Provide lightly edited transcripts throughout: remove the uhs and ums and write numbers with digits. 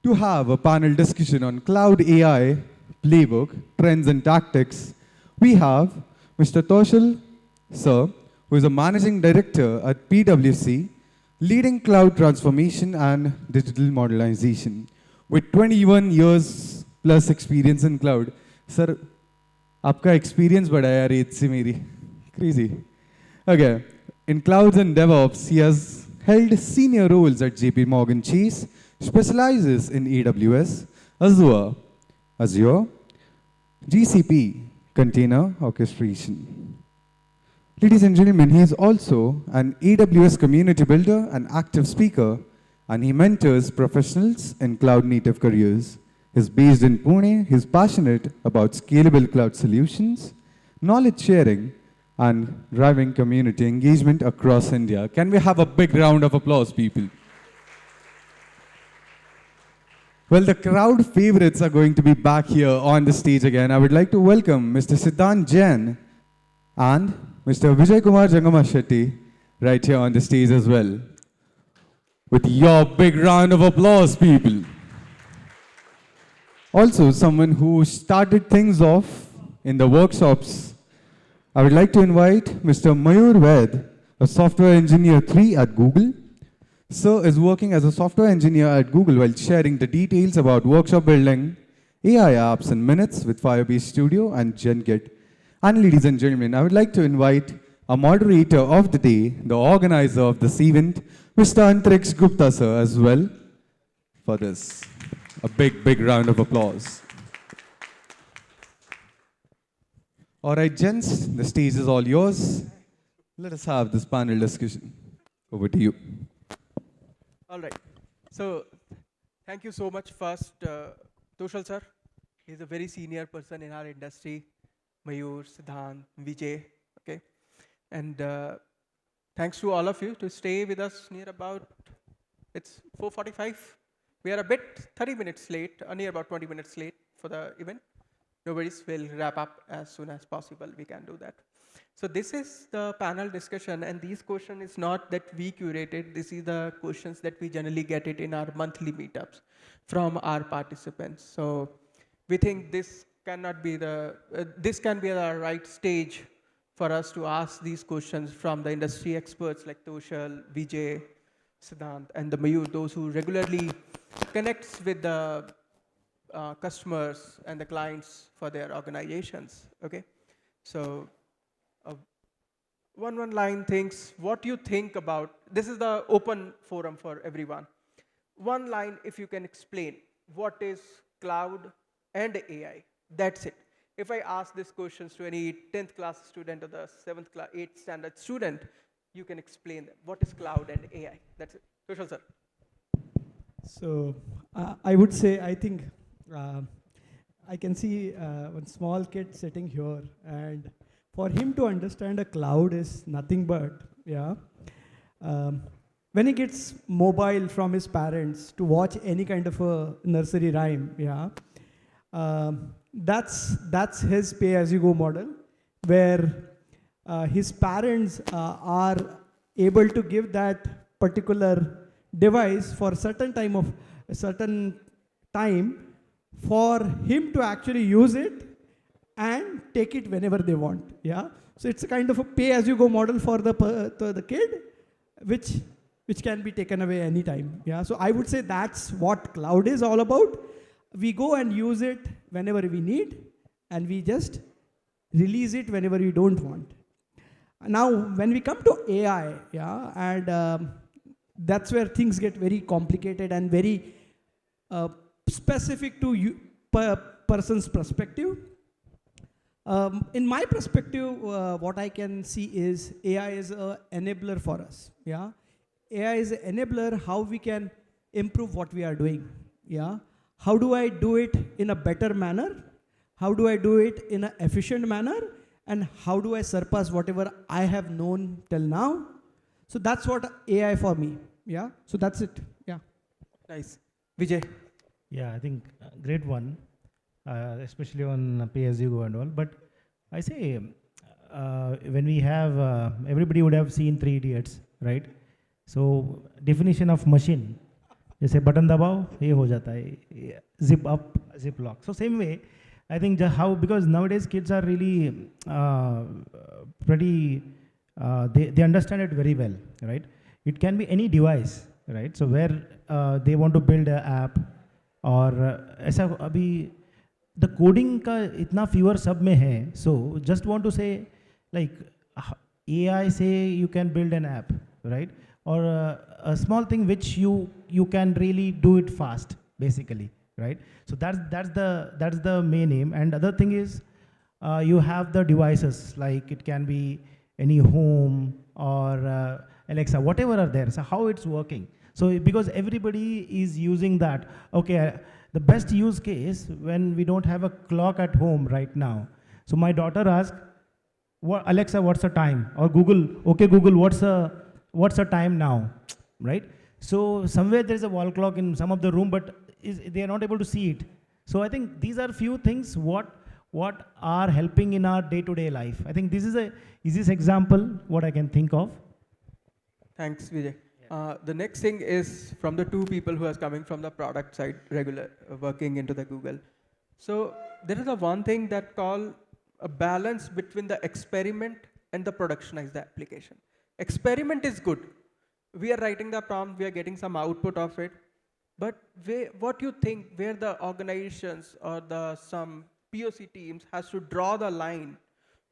to have a panel discussion on Cloud AI, Playbook, Trends and Tactics. We have Mr. Toshal, sir, who is a Managing Director at PwC, leading cloud transformation and digital modernization. With 21 years plus experience in cloud. Sir, आपका experience बढ़ा यार as से मेरी. Crazy. Okay. In clouds and DevOps, he has held senior roles at JP Morgan Chase, specializes in AWS, Azure, GCP, container orchestration. Ladies and gentlemen, he is also an AWS community builder and active speaker, and he mentors professionals in cloud-native careers. He's based in Pune. He's passionate about scalable cloud solutions, knowledge sharing, and driving community engagement across India. Can we have a big round of applause, people? Well, the crowd favorites are going to be back here on the stage again. I would like to welcome Mr. Siddhant Jain and Mr. Vijay Kumar Jangama Shetty right here on the stage as well. With your big round of applause, people. Also, someone who started things off in the workshops, I would like to invite Mr. Mayur Ved, a software engineer 3 at Google. Sir is working as a software engineer at Google while sharing the details about workshop building AI apps in minutes with Firebase Studio and GenGet. And ladies and gentlemen, I would like to invite a moderator of the day, the organizer of this event, Mr. Antriksh Gupta, sir, as well, for this. A big, big round of applause. All right, gents, the stage is all yours. Let us have this panel discussion. Over to you. All right. So, thank you so much first, Toshal sir. He's a very senior person in our industry. Mayur, Siddhant, Vijay, okay? And thanks to all of you to stay with us near about, it's 4:45. We are a bit 30 minutes late, near about 20 minutes late for the event. No worries, we'll wrap up as soon as possible. We can do that. So this is the panel discussion, and these questions is not that we curated. This is the questions that we generally get it in our monthly meetups from our participants. So we think this cannot be this can be the right stage for us to ask these questions from the industry experts like Toshal, Vijay, Siddhant, and the Mayur, those who regularly connects with the customers and the clients for their organizations, okay? So one line things, what you think about, this is the open forum for everyone. One line, if you can explain, what is cloud and AI? That's it. If I ask these questions to any 10th class student or the 7th class, 8th standard student, you can explain them. What is cloud and AI? That's it. Toshal sir. So I would say, I think I can see one small kid sitting here, and for him to understand a cloud is nothing but, when he gets mobile from his parents to watch any kind of a nursery rhyme, that's his pay-as-you-go model, where his parents are able to give that particular device for a certain time for him to actually use it and take it whenever they want. So it's a kind of a pay-as-you-go model for the kid, which can be taken away anytime. So I would say that's what cloud is all about. We go and use it whenever we need, and we just release it whenever we don't want. Now, when we come to AI, and that's where things get very complicated and very specific to person's perspective. In my perspective, what I can see is AI is an enabler for us. AI is an enabler how we can improve what we are doing. How do I do it in a better manner? How do I do it in an efficient manner? And how do I surpass whatever I have known till now? So that's what AI for me. So that's it. Nice. Vijay. Yeah, I think great one, especially on pay-as-you-go and all. But I say, when we have, everybody would have seen Three Idiots, right? So definition of machine जैसे button दबाओ ये हो जाता है, zip up, zip lock. So same way, I think how, because nowadays kids are really pretty, they understand it very well, right? It can be any device, right? So where they want to build an app, और ऐसा अभी the coding का इतना fever सब में है, so just want to say like AI say you can build an app, right? Or a small thing which you can really do it fast, basically, right? So that's the main aim. And other thing is you have the devices, like it can be any home or Alexa, whatever are there. So how it's working? So because everybody is using that, okay. The best use case when we don't have a clock at home right now. So my daughter asked, Alexa, what's the time? Or Google, okay Google, what's the time now, right? So somewhere there's a wall clock in some of the room, but they are not able to see it. So I think these are few things what are helping in our day-to-day life. I think this is a easiest example what I can think of. Thanks, Vijay. The next thing is from the two people who are coming from the product side, regular working into the Google. So there is a one thing that call a balance between the experiment and the productionize the application. Experiment is good. We are writing the prompt, we are getting some output of it. But what you think where the organizations or some POC teams has to draw the line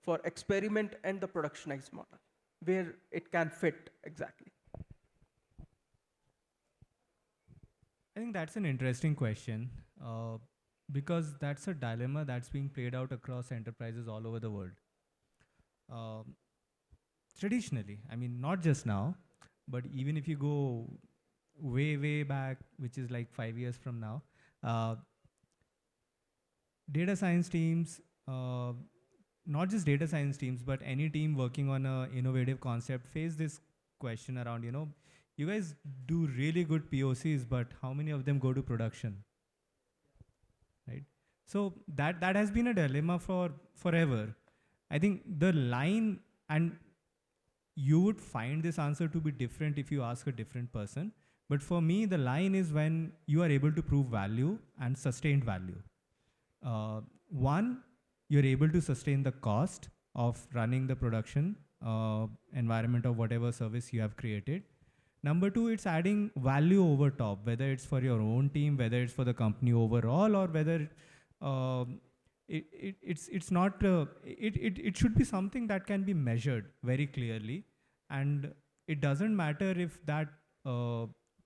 for experiment and the productionized model, where it can fit exactly? I think that's an interesting question because that's a dilemma that's being played out across enterprises all over the world. Traditionally, I mean, not just now, but even if you go way, way back, which is like 5 years from now, data science teams, not just data science teams, but any team working on an innovative concept face this question around, you guys do really good POCs, but how many of them go to production, right? So that has been a dilemma for forever. I think the line, and you would find this answer to be different if you ask a different person. But for me, the line is when you are able to prove value and sustained value. One, you're able to sustain the cost of running the production environment of whatever service you have created. Number two, it's adding value over top, whether it's for your own team, whether it's for the company overall, or whether it's not, it should be something that can be measured very clearly. And it doesn't matter if that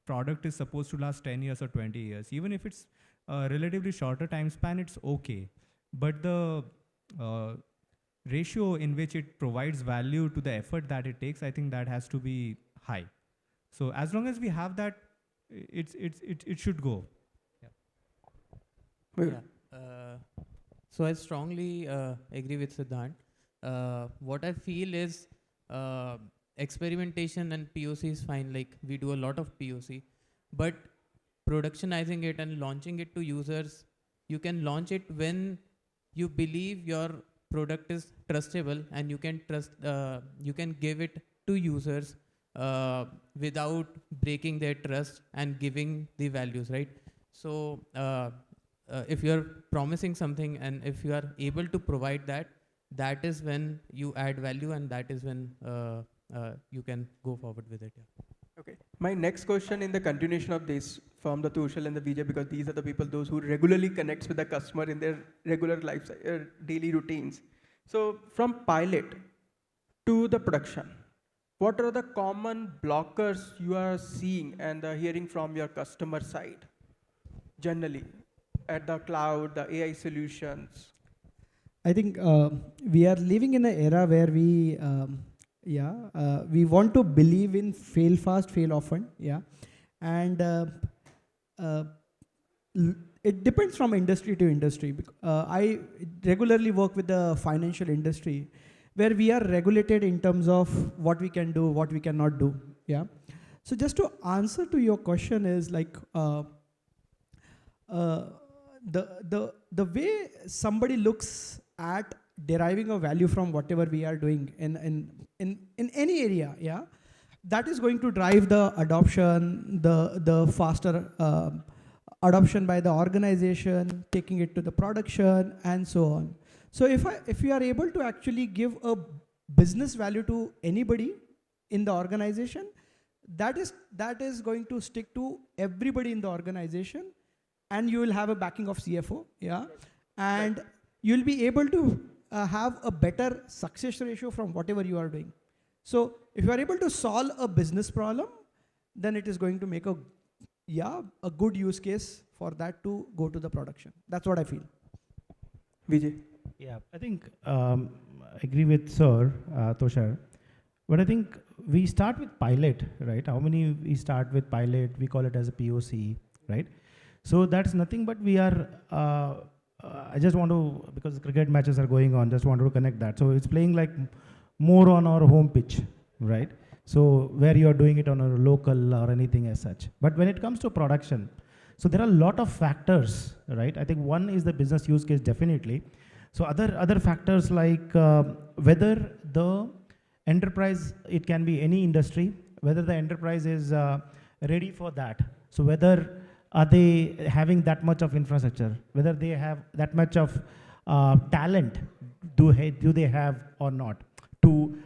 product is supposed to last 10 years or 20 years. Even if it's a relatively shorter time span, it's okay. But the ratio in which it provides value to the effort that it takes, I think that has to be high. So as long as we have that, it should go. So I strongly agree with Siddhant. What I feel is experimentation and POC is fine. Like we do a lot of POC, but productionizing it and launching it to users, you can launch it when you believe your product is trustable and you can trust. You can give it to users without breaking their trust and giving the values, right? So if you're promising something and if you are able to provide that, that is when you add value, and that is when you can go forward with it. Yeah. Okay. My next question in the continuation of this from the Tushal and the Vijay, because these are the people, those who regularly connects with the customer in their regular life, daily routines. So from pilot to the production, what are the common blockers you are seeing and hearing from your customer side generally at the cloud, the AI solutions? I think we are living in an era where we want to believe in fail fast, fail often, and it depends from industry to industry. I regularly work with the financial industry, where we are regulated in terms of what we can do, what we cannot do. So just to answer to your question is like the way somebody looks at deriving a value from whatever we are doing in any area, that is going to drive the adoption, the faster adoption by the organization, taking it to the production, and so on. So if you are able to actually give a business value to anybody in the organization, that is going to stick to everybody in the organization, and you will have a backing of CFO, yeah, and you'll be able to have a better success ratio from whatever you are doing. So if you are able to solve a business problem, then it is going to make a good use case for that to go to the production. That's what I feel. Vijay. Yeah, I think I agree with Sir Toshar, but I think we start with pilot, right? How many we start with pilot? We call it as a POC, right? So that's nothing but we are. I just want to, because cricket matches are going on, just wanted to connect that. So it's playing like more on our home pitch, right? So where you are doing it on a local or anything as such. But when it comes to production, so there are a lot of factors, right? I think one is the business use case, definitely. So other factors like whether the enterprise, it can be any industry, whether the enterprise is ready for that. So whether are they having that much of infrastructure, whether they have that much of talent, do they have or not to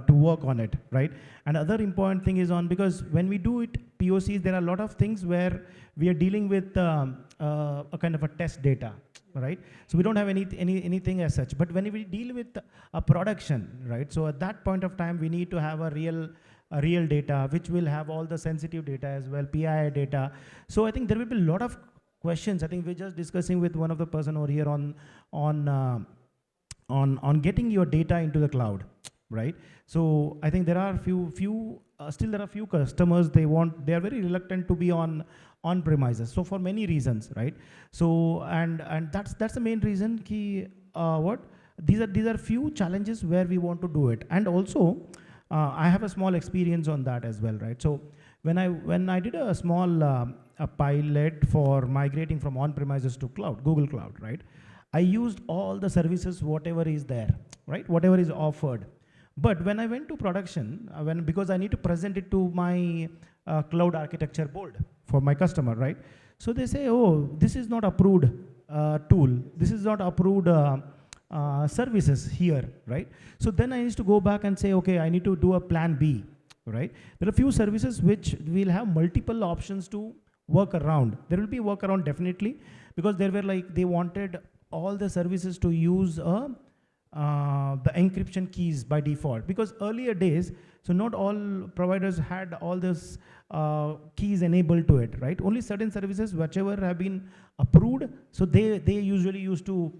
work on it, right? And other important thing is on, because when we do it POCs, there are a lot of things where we are dealing with a kind of a test data, right? So we don't have anything as such. But when we deal with a production, right? So at that point of time, we need to have a real data, which will have all the sensitive data as well, PII data. So I think there will be a lot of questions. I think we're just discussing with one of the person over here on getting your data into the cloud, right? So I think there are still there are few customers, they are very reluctant to be on premises. So for many reasons, right? So and that's the main reason these are few challenges where we want to do it. And also I have a small experience on that as well, right? So when I did a small a pilot for migrating from on-premises to cloud, Google Cloud, right? I used all the services, whatever is there, right? Whatever is offered. But when I went to production, because I need to present it to my cloud architecture board for my customer, right? So they say, oh, this is not approved tool. This is not approved services here, right? So then I need to go back and say, okay, I need to do a plan B, right? There are few services which will have multiple options to work around. There will be workaround definitely, because they wanted all the services to use the encryption keys by default, because earlier days, so not all providers had all this keys enabled to it, right? Only certain services, whichever have been approved, so they usually used to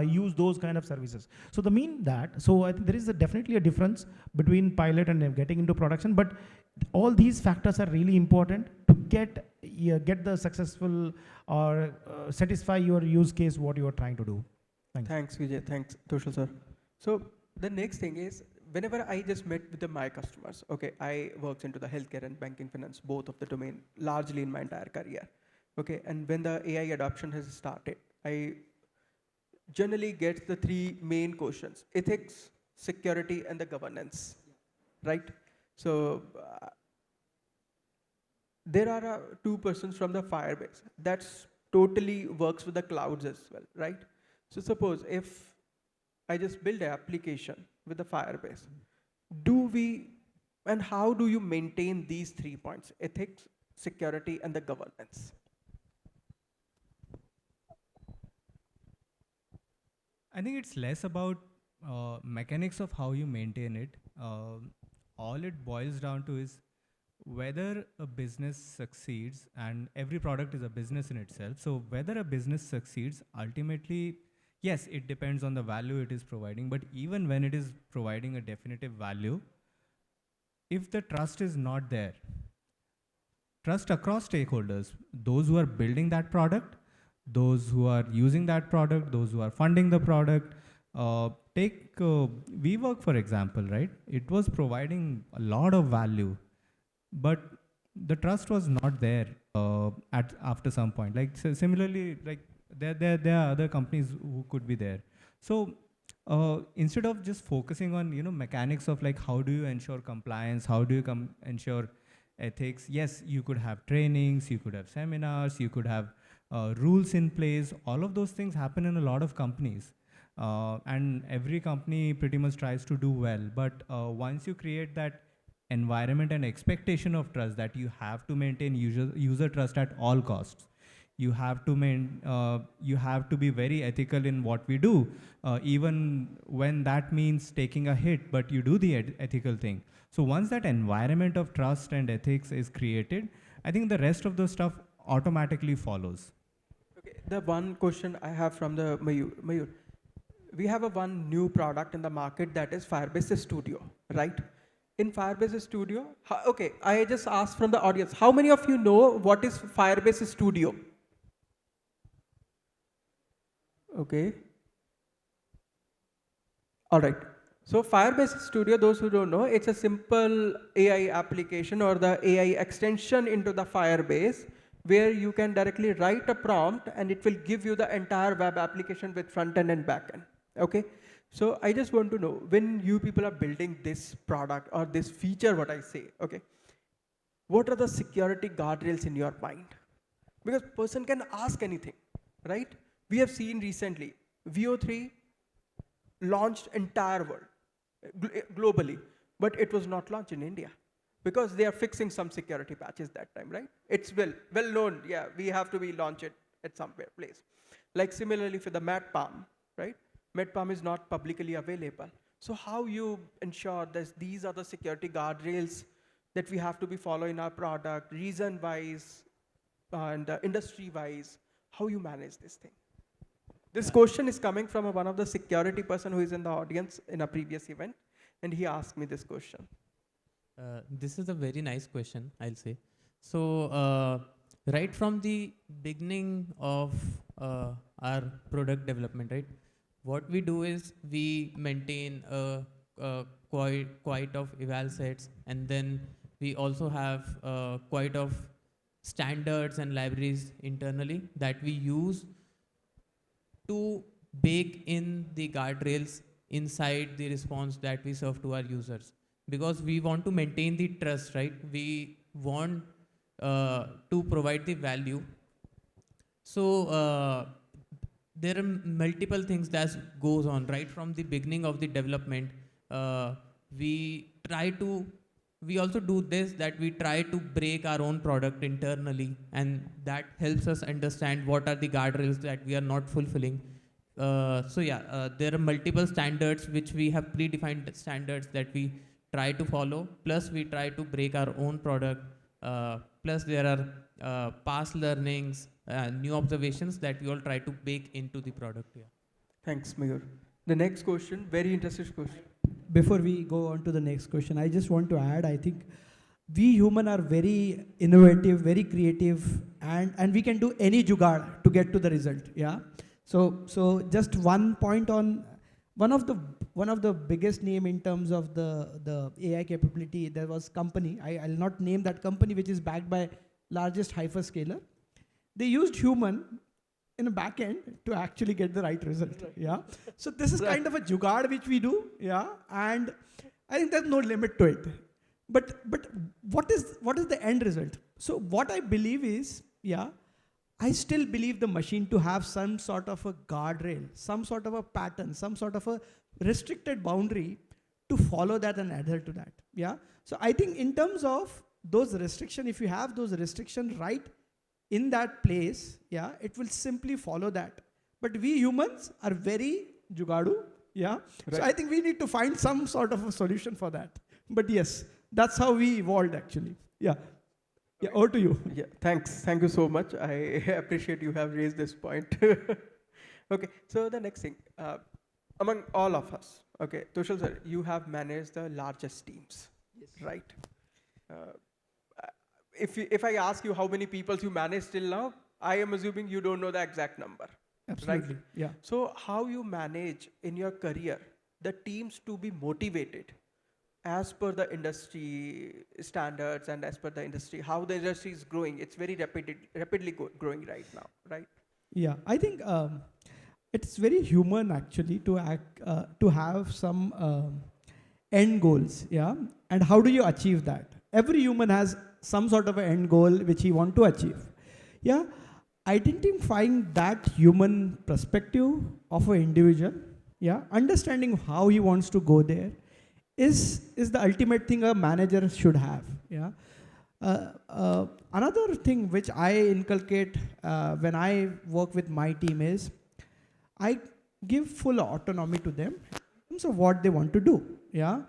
use those kind of services. So I think there is definitely a difference between pilot and getting into production, but all these factors are really important to get the successful or satisfy your use case, what you are trying to do. Thanks, Vijay. Thanks, Toshal sir. So the next thing is, whenever I just met with my customers, okay, I worked into the healthcare and banking finance, both of the domain, largely in my entire career. Okay, and when the AI adoption has started, I generally get the three main questions: ethics, security, and the governance, right? So there are two persons from the Firebase that's totally works with the clouds as well, right? So suppose if I just build an application with the Firebase, and how do you maintain these 3 points: ethics, security, and the governance? I think it's less about mechanics of how you maintain it. All it boils down to is whether a business succeeds, and every product is a business in itself. So whether a business succeeds, ultimately, yes, it depends on the value it is providing. But even when it is providing a definitive value, if the trust is not there, trust across stakeholders, those who are building that product, those who are using that product, those who are funding the product. Take WeWork, for example, right? It was providing a lot of value, but the trust was not there after some point. Like similarly, like there are other companies who could be there. So instead of just focusing on mechanics of like how do you ensure compliance, how do you ensure ethics. Yes, you could have trainings, you could have seminars, you could have rules in place. All of those things happen in a lot of companies, and every company pretty much tries to do well. But once you create that environment and expectation of trust that you have to maintain user trust at all costs, you have to you have to be very ethical in what we do, even when that means taking a hit, but you do the ethical thing. So once that environment of trust and ethics is created, I think the rest of the stuff automatically follows. Okay, the one question I have from the Mayur, we have a one new product in the market that is Firebase Studio, right? In Firebase Studio, okay, I just asked from the audience, how many of you know what is Firebase Studio? Okay. All right. So Firebase Studio, those who don't know, it's a simple AI application or the AI extension into the Firebase where you can directly write a prompt and it will give you the entire web application with front end and back end. Okay. So I just want to know, when you people are building this product or this feature, what I say, okay, what are the security guardrails in your mind? Because person can ask anything, right? We have seen recently, VO3 launched entire world, globally, but it was not launched in India because they are fixing some security patches that time, right? It's well known, yeah, we have to be launch it at somewhere place. Like similarly for the MedPalm, right? MedPalm is not publicly available. So how you ensure that these are the security guardrails that we have to be following in our product, reason-wise and industry-wise, how you manage this thing? This question is coming from one of the security person who is in the audience in a previous event, and he asked me this question. This is a very nice question, I'll say. So, right from the beginning of our product development, right, what we do is we maintain quite of eval sets, and then we also have quite of standards and libraries internally that we use to bake in the guardrails inside the response that we serve to our users. Because we want to maintain the trust, right? We want to provide the value. So there are multiple things that goes on right from the beginning of the development. We also do this, that we try to break our own product internally, and that helps us understand what are the guardrails that we are not fulfilling. There are multiple standards which we have predefined standards that we try to follow, plus we try to break our own product, plus there are past learnings, new observations that we all try to bake into the product. Yeah. Thanks, Mayur. The next question, very interesting question. Before we go on to the next question, I just want to add, I think we human are very innovative, very creative, and we can do any jugaad to get to the result. Yeah. So just one point on one of the biggest name in terms of the AI capability. There was company, I'll not name that company, which is backed by largest hyperscaler. They used human in a back end to actually get the right result. Yeah. So this is kind of a jugaad which we do. Yeah. And I think there's no limit to it. But what is the end result? So what I believe is, yeah, I still believe the machine to have some sort of a guardrail, some sort of a pattern, some sort of a restricted boundary to follow that and adhere to that. Yeah. So I think in terms of those restrictions, if you have those restrictions right in that place, yeah, it will simply follow that. But we humans are very jugadu. Yeah. Right. So I think we need to find some sort of a solution for that. But yes, that's how we evolved actually. Yeah. Yeah, over to you. Yeah, thanks. Thank you so much. I appreciate you have raised this point. Okay, so the next thing, among all of us, okay, Tushal sir, you have managed the largest teams, yes, right? If I ask you how many people you manage till now, I am assuming you don't know the exact number. Absolutely, right? yeah. So how you manage in your career the teams to be motivated as per the industry standards and as per the industry, how the industry is growing? It's very rapidly growing right now, right? Yeah, I think it's very human actually to to have some end goals, yeah. And how do you achieve that? Every human has some sort of an end goal which he want to achieve, yeah. Identifying that human perspective of an individual, yeah, understanding how he wants to go there is the ultimate thing a manager should have, yeah. Another thing which I inculcate when I work with my team is I give full autonomy to them in terms of what they want to do. Yeah,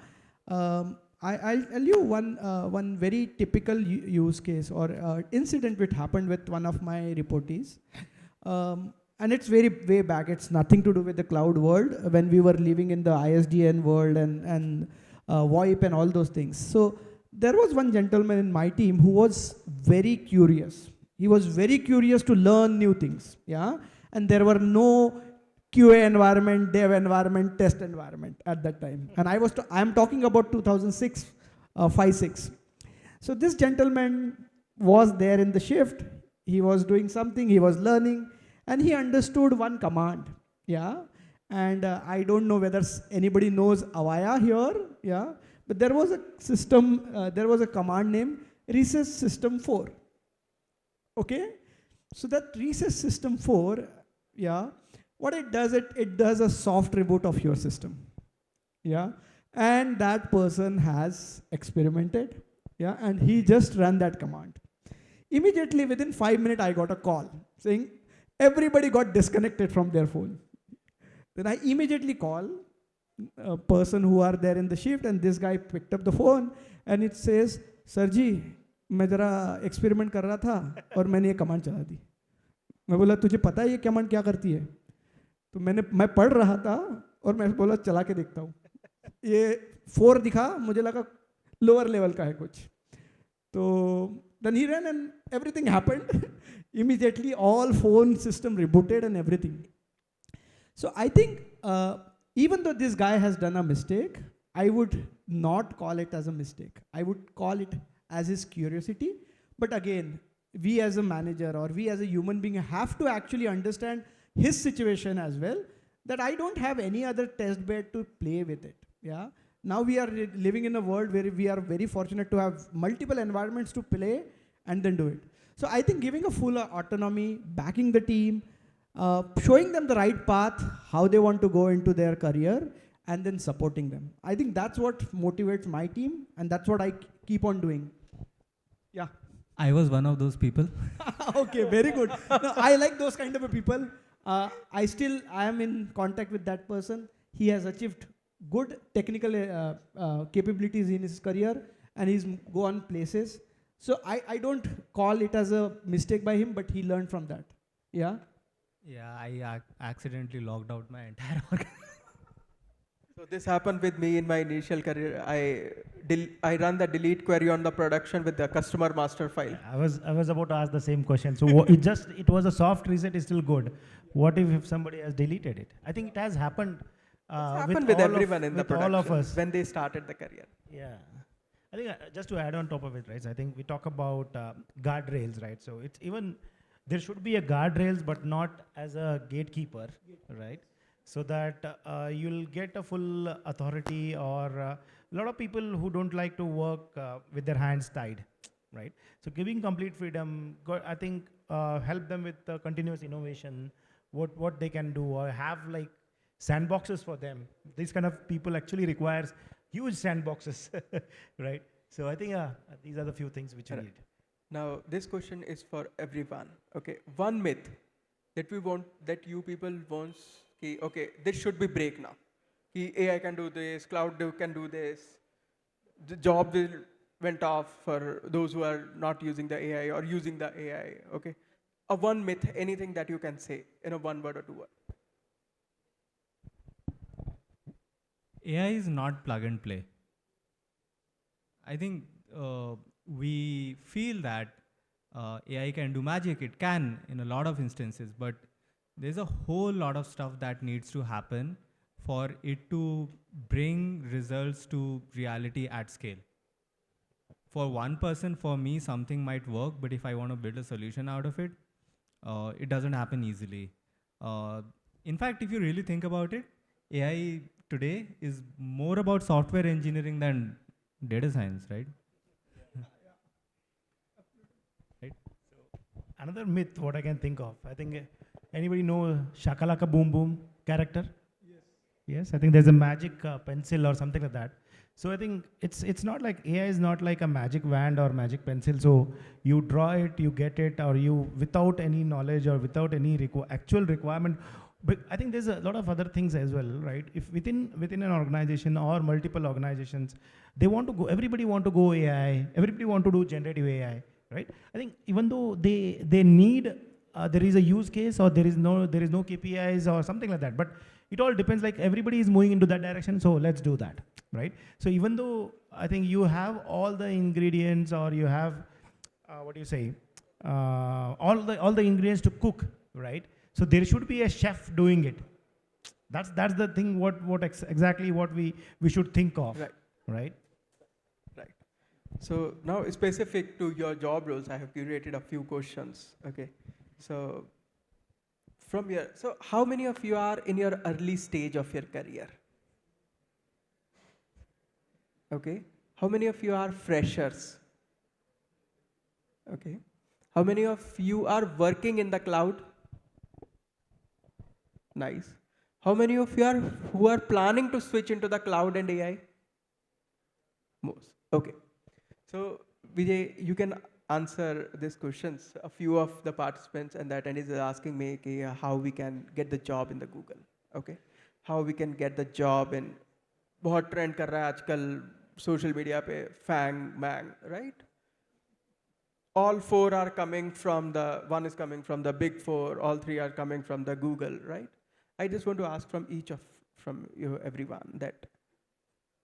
I'll tell you one very typical use case or incident which happened with one of my reportees, and it's very way back. It's nothing to do with the cloud world when we were living in the ISDN world and VoIP and all those things. So there was one gentleman in my team who was very curious. He was very curious to learn new things. Yeah, and there were no QA environment, dev environment, test environment at that time. And I'm talking about 2006, 5, 6. So this gentleman was there in the shift. He was doing something, he was learning, and he understood one command. Yeah, and I don't know whether anybody knows Avaya here. Yeah, but there was a system, there was a command named recess system 4. Okay, so that recess system 4, yeah, what it does, it does a soft reboot of your system. Yeah, and that person has experimented. Yeah, and he just ran that command. Immediately within 5 minutes, I got a call saying everybody got disconnected from their phone. Then I immediately call a person who are there in the shift, and this guy picked up the phone and it says, "Sir ji, मैं जरा experiment कर रहा था और मैंने ये command चला दी." मैं बोला, "तुझे पता है ये कमांड क्या करती है?" तो मैं पढ़ रहा था और मैं बोला चला के देखता हूँ. ये 4 दिखा, मुझे लगा लोअर लेवल का है कुछ. तो then he ran and everything happened. Immediately all phone system rebooted and everything. So I think even though this guy has done a mistake, I would not call it as a mistake. I would call it as his curiosity. But again, we as a manager or we as a human being have to actually understand his situation as well, that I don't have any other test bed to play with it. Yeah. Now we are living in a world where we are very fortunate to have multiple environments to play and then do it. So I think giving a full autonomy, backing the team, showing them the right path, how they want to go into their career, and then supporting them. I think that's what motivates my team, and that's what I keep on doing. Yeah. I was one of those people. Okay, very good. No, I like those kind of people. I am in contact with that person. He has achieved good technical capabilities in his career, and he's gone places. So I don't call it as a mistake by him, but he learned from that. Yeah. Yeah, I accidentally logged out my entire organization. So this happened with me in my initial career. I run the delete query on the production with the customer master file. I was about to ask the same question. So it was a soft reset is still good. What if somebody has deleted it? I think it has happened. It's happened with everyone in the production all of us when they started the career. Yeah. I think just to add on top of it, right? So I think we talk about guardrails, right? So it's even there should be a guardrails, but not as a gatekeeper, right? So that you'll get a full authority, or a lot of people who don't like to work with their hands tied, right? So giving complete freedom, I think help them with continuous innovation, what they can do, or have like sandboxes for them. These kind of people actually requires huge sandboxes, right? So I think these are the few things which we need. Now this question is for everyone. Okay, one myth that you people want. Okay, this should be break now. AI can do this, can do this. The job went off for those who are not using the AI or using the AI. Okay, a one myth, anything that you can say in a 1 word or 2 word. AI is not plug and play. I think we feel that AI can do magic. It can in a lot of instances, but there's a whole lot of stuff that needs to happen for it to bring results to reality at scale. For one person, for me, something might work, but if I want to build a solution out of it, it doesn't happen easily. In fact, if you really think about it, AI today is more about software engineering than data science, right? Right? Another myth, what I can think of, I think anybody know Shakalaka Boom Boom character? Yes, I think there's a magic pencil or something like that. So I think it's not like AI is not like a magic wand or magic pencil. So you draw it, you get it, or you without any knowledge or without any actual requirement. But I think there's a lot of other things as well, right? If within an organization or multiple organizations, they want to go, everybody want to go AI, everybody want to do generative AI, right? I think even though they need there is a use case or there is no KPIs or something like that, but it all depends, like everybody is moving into that direction, so let's do that, right? So even though I think you have all the ingredients or you have what do you say, all the ingredients to cook, right? So there should be a chef doing it. That's the thing exactly what we should think of, Right. right? Right. So now specific to your job roles, I have curated a few questions. Okay. So so how many of you are in your early stage of your career? Okay. How many of you are freshers? Okay. How many of you are working in the cloud? Nice. How many of you are who are planning to switch into the cloud and AI? Most. Okay. So Vijay, you can answer these questions. A few of the participants and the attendees are asking me how we can get the job in the Google. Okay. How we can get the job in बहुत trend कर रहा है आजकल social media पे Fang, Mang, right? All four are coming from one is coming from the big four, all three are coming from the Google, right? I just want to ask from you, everyone, that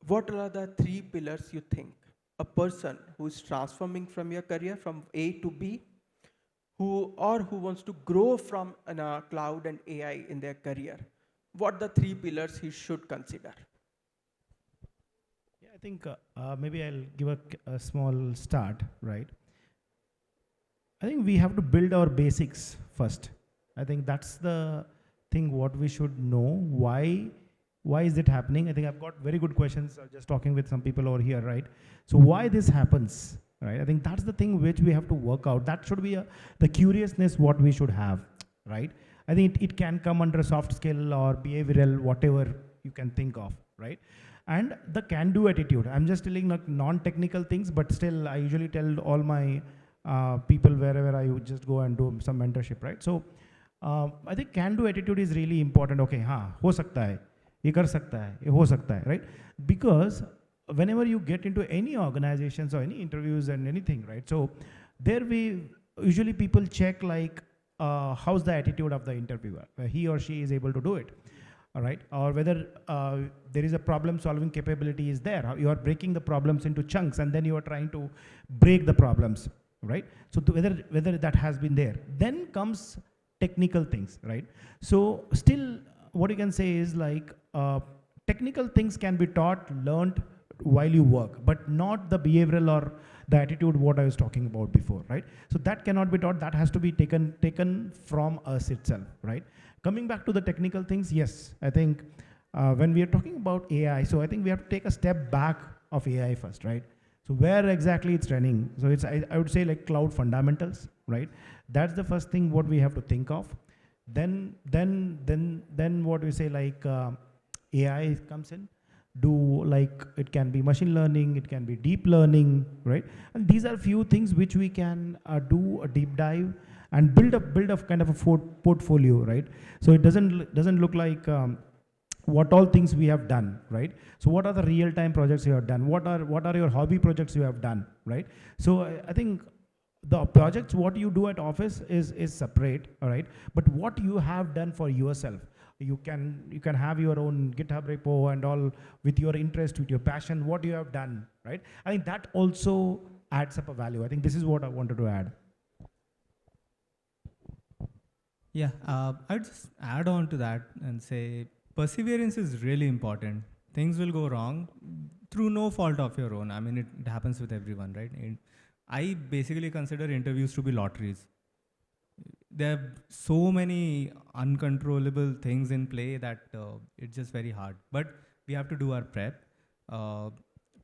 what are the three pillars you think a person who is transforming from your career from A to B, who wants to grow from a cloud and AI in their career, what the three pillars he should consider? Yeah, I think maybe I'll give a small start, right? I think we have to build our basics first. I think that's the thing what we should know. Why is it happening? I think I've got very good questions just talking with some people over here, right? So why this happens, right? I think that's the thing which we have to work out. That should be the curiousness what we should have, right? I think it can come under soft skill or behavioral, whatever you can think of, right? And the can-do attitude. I'm just telling like non-technical things, but still I usually tell all my people wherever I just go and do some mentorship, right? So I think can-do attitude is really important. Okay, हो सकता है, ये कर सकता है, ये हो सकता है, right? Because whenever you get into any organizations or any interviews and anything, right? So there usually people check like how's the attitude of the interviewer, he or she is able to do it, all right? Or whether there is a problem-solving capability is there. You are breaking the problems into chunks and then you are trying to break the problems, right? So whether that has been there. Then comes technical things, right? So still what you can say is like technical things can be taught, learned while you work, but not the behavioral or the attitude what I was talking about before, right? So that cannot be taught, that has to be taken from us itself, right? Coming back to the technical things, yes, I think when we are talking about AI, so I think we have to take a step back of AI first, right? So where exactly it's running? So it's I would say like cloud fundamentals, right? That's the first thing what we have to think of. Then what we say like AI comes in. Do like it can be machine learning, it can be deep learning, right? And these are few things which we can do a deep dive and build a kind of a portfolio, right? So it doesn't look like what all things we have done, right? So what are the real-time projects you have done? What are your hobby projects you have done, right? So I think the projects what you do at office is separate, all right? But what you have done for yourself, you can have your own GitHub repo and all with your interest, with your passion, what you have done, right? I think that also adds up a value. I think this is what I wanted to add. Yeah, I'd just add on to that and say perseverance is really important. Things will go wrong through no fault of your own. I mean, it happens with everyone, right? And I basically consider interviews to be lotteries. there are so many uncontrollable things in play that it's just very hard. But we have to do our prep. Uh,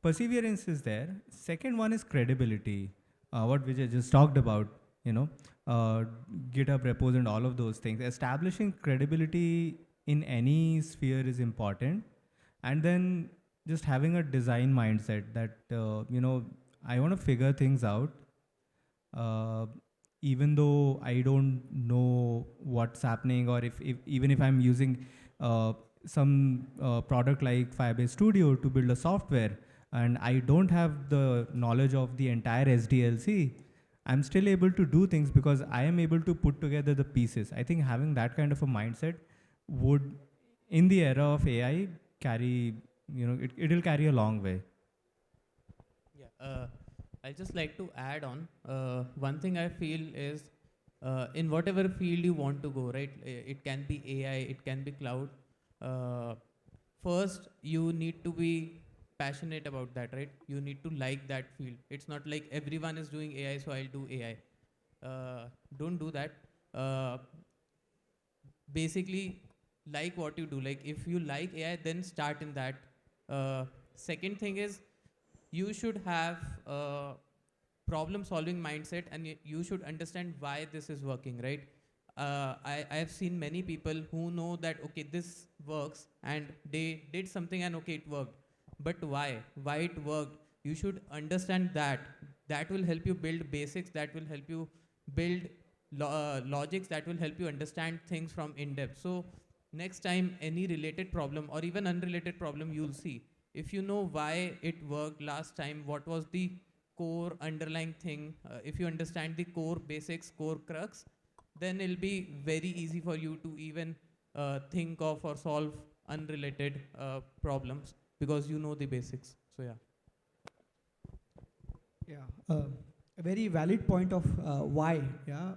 Perseverance is there. Second one is credibility. What Vijay just talked about, you know, GitHub repos and all of those things. Establishing credibility in any sphere is important. And then just having a design mindset that, you know, I want to figure things out. Even though I don't know what's happening, or if even if I'm using some product like Firebase Studio to build a software, and I don't have the knowledge of the entire SDLC, I'm still able to do things because I am able to put together the pieces. I think having that kind of a mindset would, in the era of AI, carry, you know, it'll carry a long way. Yeah, I'd just like to add on. One thing I feel is in whatever field you want to go, right? It can be AI, it can be cloud. First, you need to be passionate about that, right? You need to like that field. It's not like everyone is doing AI, so I'll do AI. Don't do that. Basically, like what you do. Like if you like AI, then start in that. Second thing is, you should have a problem solving mindset, and you should understand why this is working, right? I have seen many people who know that, okay, this works, and they did something and okay, it worked. But why? Why it worked? You should understand that. That will help you build basics, that will help you build logics, that will help you understand things from in depth. So next time any related problem or even unrelated problem you'll see, if you know why it worked last time, what was the core underlying thing, if you understand the core basics, core crux, then it'll be very easy for you to even think of or solve unrelated problems because you know the basics. So yeah. Yeah, a very valid point of why. Yeah,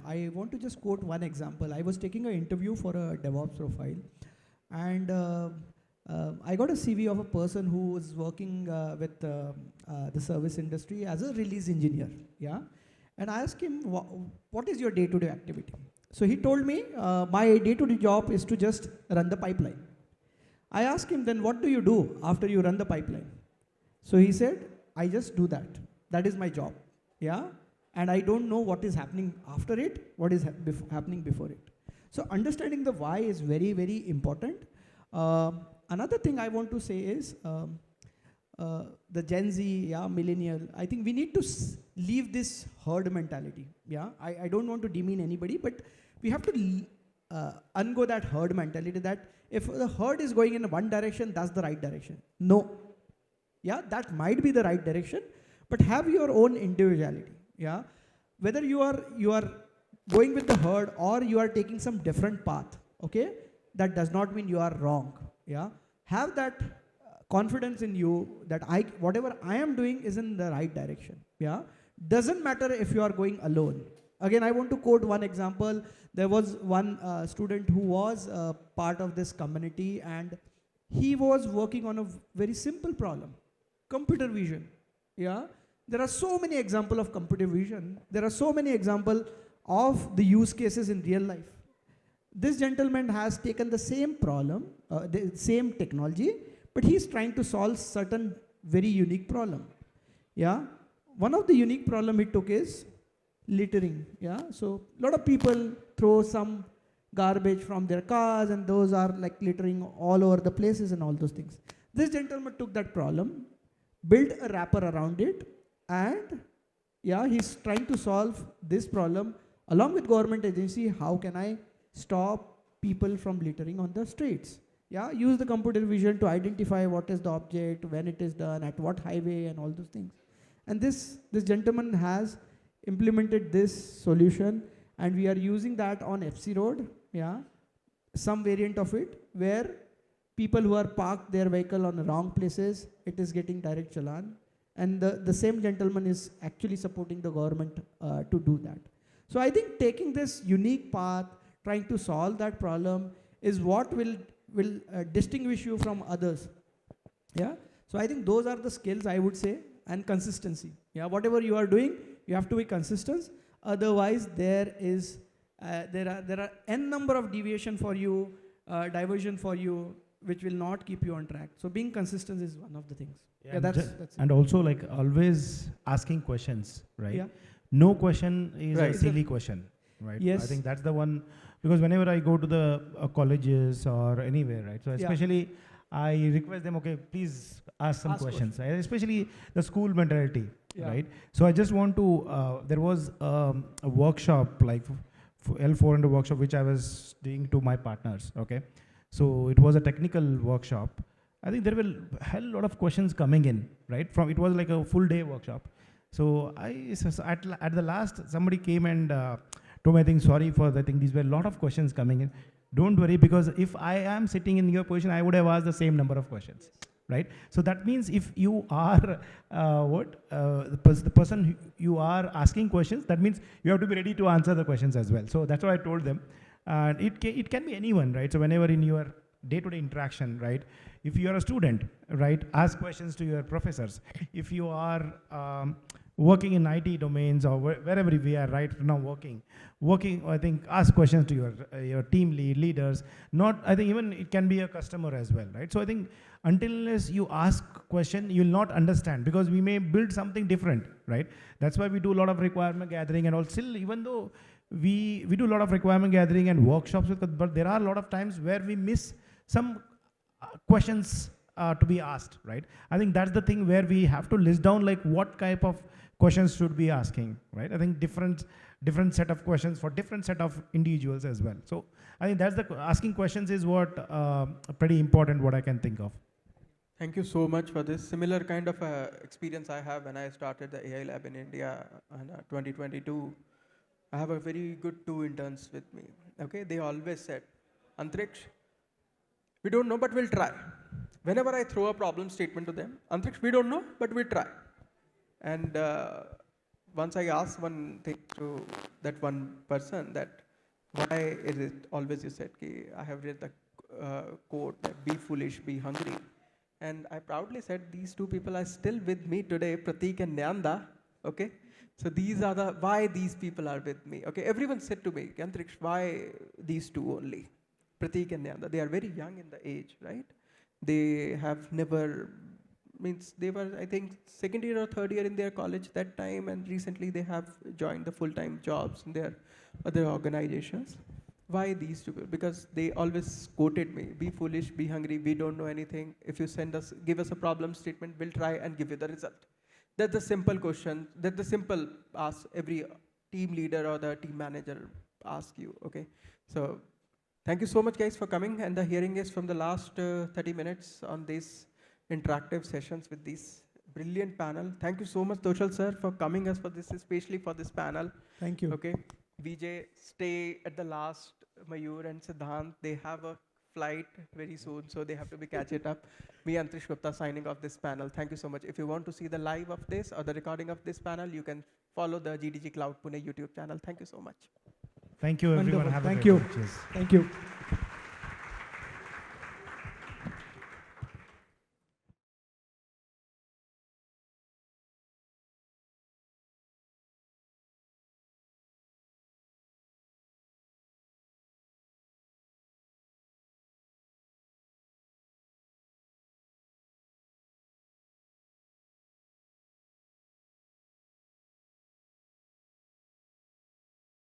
I want to just quote one example. I was taking an interview for a DevOps profile, and I got a CV of a person who was working with the service industry as a release engineer. Yeah, and I asked him, what is your day-to-day activity? So he told me, my day-to-day job is to just run the pipeline. I asked him, then what do you do after you run the pipeline? So he said, I just do that. That is my job. Yeah, and I don't know what is happening after it, what is happening before it. So understanding the why is very, very important. Another thing I want to say is the Gen Z, yeah, millennial, I think we need to leave this herd mentality. Yeah, I don't want to demean anybody, but we have to ungo that herd mentality that if the herd is going in one direction, that's the right direction. No. Yeah, that might be the right direction, but have your own individuality. Yeah, whether you are going with the herd or you are taking some different path, okay, that does not mean you are wrong. Yeah, have that confidence in you that whatever I am doing is in the right direction. Yeah, doesn't matter if you are going alone. Again, I want to quote one example. There was one student who was part of this community, and he was working on a very simple problem, computer vision. Yeah, there are so many examples of computer vision. There are so many examples of the use cases in real life. This gentleman has taken the same problem, the same technology, but he's trying to solve certain very unique problem. Yeah, one of the unique problem he took is littering. Yeah, so a lot of people throw some garbage from their cars, and those are like littering all over the places and all those things. This gentleman took that problem, built a wrapper around it, and yeah, he's trying to solve this problem along with government agency. How can I stop people from littering on the streets? Yeah, use the computer vision to identify what is the object, when it is done, at what highway, and all those things. And this gentleman has implemented this solution, and we are using that on FC Road. Yeah, some variant of it where people who are parked their vehicle on the wrong places, it is getting direct challan. And the same gentleman is actually supporting the government to do that. So I think taking this unique path, trying to solve that problem is what will distinguish you from others. Yeah. So I think those are the skills I would say, and consistency. Yeah. Whatever you are doing, you have to be consistent. Otherwise, there is There are n number of deviation for you, diversion for you, which will not keep you on track. So being consistent is one of the things. Yeah, that's and also like always asking questions, right? Yeah. No question is Right. a silly question, right? Yes. I think that's the one, because whenever I go to the colleges or anywhere, right? So Yeah. especially I request them, okay, please ask some Ask questions, right? Especially the school mentality, Yeah. right? So I just want to, there was a workshop like L400 workshop which I was doing to my partners, okay? So it was a technical workshop. I think there were a hell lot of questions coming in, right? From it was like a full day workshop. So at the last, somebody came and told me, I think, sorry for the thing. These were a lot of questions coming in. Don't worry, because if I am sitting in your position, I would have asked the same number of questions, right? So that means if you are the person you are asking questions, that means you have to be ready to answer the questions as well. So that's what I told them. And it can be anyone, right? So whenever in your day-to-day interaction, right? If you are a student, right, ask questions to your professors. If you are working in IT domains or wherever we are right now working, I think ask questions to your team leaders. Not, I think even it can be a customer as well, right? So I think unless you ask question, you'll not understand, because we may build something different, right? That's why we do a lot of requirement gathering and all. Still, even though we do a lot of requirement gathering and workshops, but there are a lot of times where we miss some questions to be asked, right? I think that's the thing where we have to list down like what type of questions should be asking, right? I think different set of questions for different set of individuals as well. So I think that's the asking questions is what pretty important, what I can think of. Thank you so much for this. Similar kind of experience I have when I started the AI lab in India in 2022. I have a very good 2 interns with me. Okay, they always said, Antriksh, we don't know, but we'll try. Whenever I throw a problem statement to them, Antriksh, we don't know, but we'll try. And once I asked one thing to that one person, that why is it always you said, ki, I have read the quote, that be foolish, be hungry. And I proudly said, these 2 people are still with me today, Pratik and Nyanda, okay? So these are the, why these people are with me, okay? Everyone said to me, Antriksh, why these 2 only? Pratik and Nyanda, they are very young in the age, right? They have never, means they were, I think, 2nd year or 3rd year in their college that time, and recently they have joined the full-time jobs in their other organizations. Why these 2 people? Because they always quoted me, be foolish, be hungry, we don't know anything. If you give us a problem statement, we'll try and give you the result. That's the simple question, that's the simple ask every team leader or the team manager ask you, okay? So thank you so much guys for coming, and the hearing is from the last 30 minutes on these interactive sessions with this brilliant panel. Thank you so much, Toshal sir, for coming us for this, especially for this panel. Thank you. Okay, Vijay, stay at the last. Mayur and Siddhant, they have a flight very soon, so they have to be catch it up. Me, Antrish Gupta, signing off this panel. Thank you so much. If you want to see the live of this or the recording of this panel, you can follow the GDG Cloud Pune YouTube channel. Thank you so much. Thank you, everyone. Wonderful. Have a Thank great you. day. Cheers. Thank you.